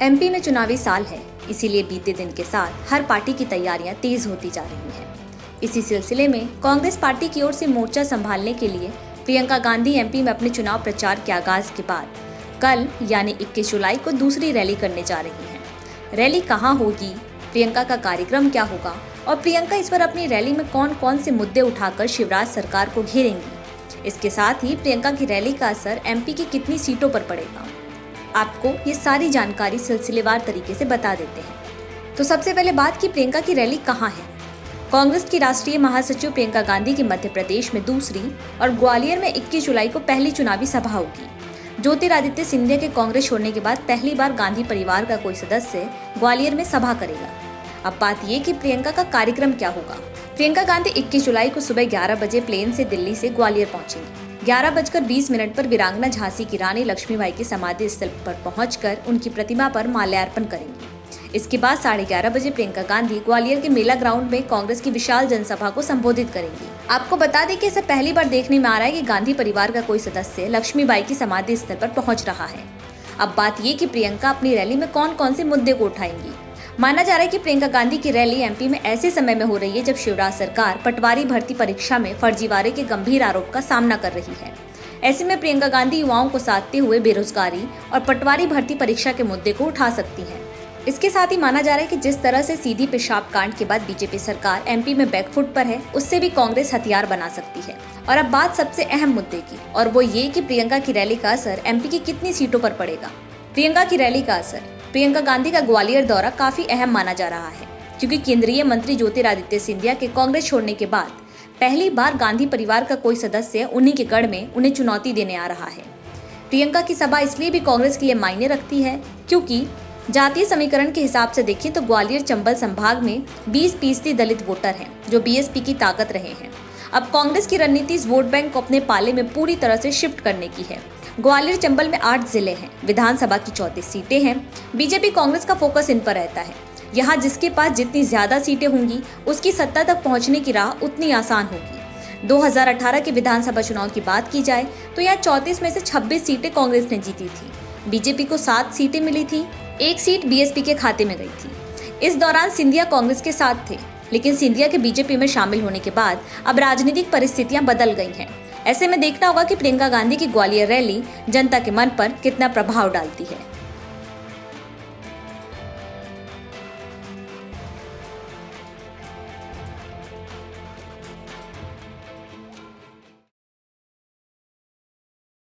MP में चुनावी साल है, इसीलिए बीते दिन के साथ हर पार्टी की तैयारियां तेज होती जा रही हैं। इसी सिलसिले में कांग्रेस पार्टी की ओर से मोर्चा संभालने के लिए प्रियंका गांधी एमपी में अपने चुनाव प्रचार के आगाज के बाद कल यानी 21 जुलाई को दूसरी रैली करने जा रही हैं। रैली कहां होगी, प्रियंका का कार्यक्रम क्या होगा और प्रियंका इस बार अपनी रैली में कौन कौन से मुद्दे उठाकर शिवराज सरकार को घेरेंगी, इसके साथ ही प्रियंका की रैली का असर एमपी की कितनी सीटों पर पड़ेगा, आपको ये सारी जानकारी सिलसिलेवार तरीके से बता देते हैं। तो सबसे पहले बात की प्रियंका की रैली कहाँ है। कांग्रेस की राष्ट्रीय महासचिव प्रियंका गांधी की मध्य प्रदेश में दूसरी और ग्वालियर में 21 जुलाई को पहली चुनावी सभा होगी। ज्योतिरादित्य सिंधिया के कांग्रेस छोड़ने के बाद पहली बार गांधी परिवार का कोई सदस्य ग्वालियर में सभा करेगा। अब बात ये कि प्रियंका का कार्यक्रम क्या होगा। प्रियंका गांधी 21 जुलाई को सुबह 11 बजे प्लेन से दिल्ली से ग्वालियर पहुंचेंगी। 11:20 पर वीरांगना झांसी की रानी लक्ष्मीबाई के समाधि स्थल पर पहुंचकर उनकी प्रतिमा पर माल्यार्पण करेंगी। इसके बाद 11:30 बजे प्रियंका गांधी ग्वालियर के मेला ग्राउंड में कांग्रेस की विशाल जनसभा को संबोधित करेंगी। आपको बता दें कि इसे पहली बार देखने में आ रहा है कि गांधी परिवार का कोई सदस्य लक्ष्मीबाई की समाधि स्थल पर पहुंच रहा है। अब बात ये कि प्रियंका अपनी रैली में कौन कौन से मुद्दे को उठाएंगी। माना जा रहा है कि प्रियंका गांधी की रैली एमपी में ऐसे समय में हो रही है जब शिवराज सरकार पटवारी भर्ती परीक्षा में फर्जीवाड़े के गंभीर आरोप का सामना कर रही है। ऐसे में प्रियंका गांधी युवाओं को साधते हुए बेरोजगारी और पटवारी भर्ती परीक्षा के मुद्दे को उठा सकती हैं। इसके साथ ही माना जा रहा है कि जिस तरह से सीधी पेशाब कांड के बाद बीजेपी सरकार एमपी में बैकफुट पर है, उससे भी कांग्रेस हथियार बना सकती है। और अब बात सबसे अहम मुद्दे की, और वो ये कि प्रियंका की रैली का असर एमपी की कितनी सीटों पर पड़ेगा। प्रियंका की रैली का असर। प्रियंका गांधी का ग्वालियर दौरा काफी अहम माना जा रहा है, क्योंकि केंद्रीय मंत्री ज्योतिरादित्य सिंधिया के कांग्रेस छोड़ने के बाद पहली बार गांधी परिवार का कोई सदस्य उन्हीं के गढ़ में उन्हें चुनौती देने आ रहा है। प्रियंका की सभा इसलिए भी कांग्रेस के लिए मायने रखती है क्योंकि जातीय समीकरण के हिसाब से देखें तो ग्वालियर चंबल संभाग में 20% दलित वोटर हैं जो बीएसपी की ताकत रहे हैं। अब कांग्रेस की रणनीति इस वोट बैंक को अपने पाले में पूरी तरह से शिफ्ट करने की है। ग्वालियर चंबल में 8 जिले हैं, विधानसभा की 34 सीटें हैं। बीजेपी कांग्रेस का फोकस इन पर रहता है। यहाँ जिसके पास जितनी ज्यादा सीटें होंगी उसकी सत्ता तक पहुँचने की राह उतनी आसान होगी। 2018 के विधानसभा चुनाव की बात की जाए तो यहाँ 34 में से 26 सीटें कांग्रेस ने जीती थी। बीजेपी को 7 सीटें मिली थी, 1 सीट बीएसपी के खाते में गई थी। इस दौरान सिंधिया कांग्रेस के साथ थे, लेकिन सिंधिया के बीजेपी में शामिल होने के बाद अब राजनीतिक परिस्थितियां बदल गई हैं। ऐसे में देखना होगा कि प्रियंका गांधी की ग्वालियर रैली जनता के मन पर कितना प्रभाव डालती है।